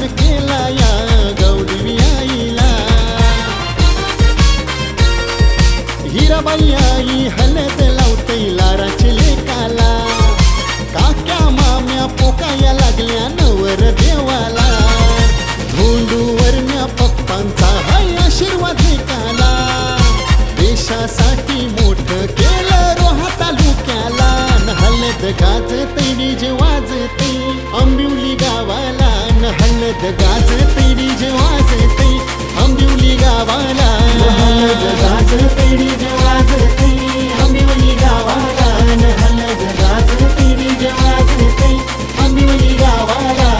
मान केला या गौरी आईला. हिराबाई आई हलद लावते लाराचे लेकाला. काक्या माम्या पोकाया लागल्या नवर देवाला. धोंडूवरण्या पप्पांचा हाय आशीर्वाद लेकाला. देशासाठी मोठं केलं रोहा तालुक्याला. हलद गाजते डीजे वाजते आंबिवली गावाला. हलद गाजते डीजे वाजते आंबिवली गावाला. हलद गाजते डीजे वाजते आंबिवली गावाला. हलद गाजते डीजे वाजते आंबिवली गावाला.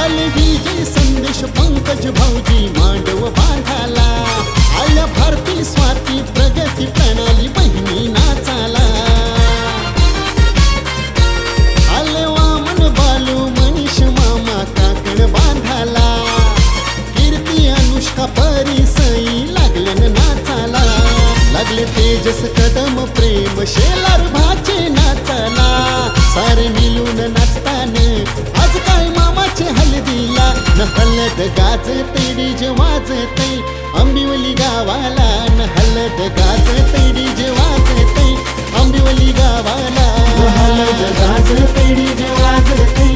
आले विजय संदेश पंकज भाऊजी मांडव बांधाला. आल्या भारती स्वाती प्रगती प्रणाली बहिणी नाचाला. आले वामन बालू मनीष मामा काकण बांधाला. कीर्ती अनुष्का परी सई लागले नाचाला. लागले तेजस कदम प्रेम शेलार भाचे नाचाला. सारे मिळून नाचतान आज काय मामाचे हलदीला. हलद गाजते डीजे वाजते आंबिवली गावाला. हलद गाजते डीजे वाजते आंबिवली गावाला. हलद गाजते डीजे वाजते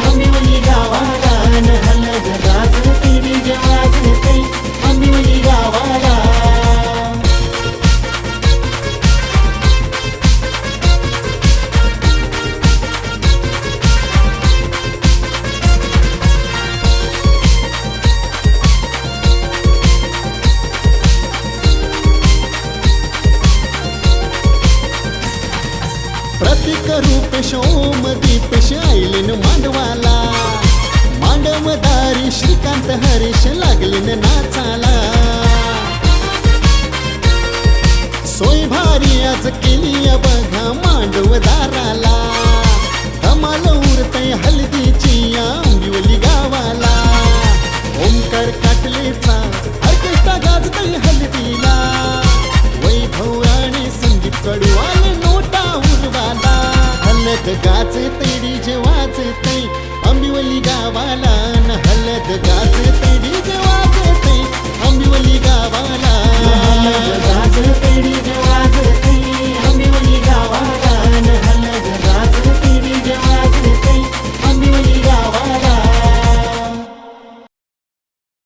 आंबिवली गावाला. हलद गाजते डीजे वाजते आंबिवली गावाला. प्रतीक रूपेश ओम दीपेश आईलेन मांडवाला. मांडवदारी श्रीकांत हरीश लागलेन नाचाला. सोय भारी आज केली बघा मांडवदाराला. धमाल उरतय हलदीची आंबिवली गावाला. ओमकार काटलेचा ऑर्केस्ट्रा गाजतय हलदीला. वैभव आणि संगीत कडवाले नोटा उरवाला. हलद गाजते डीजे वाजते आंबिवली गावाला. हलद गाजते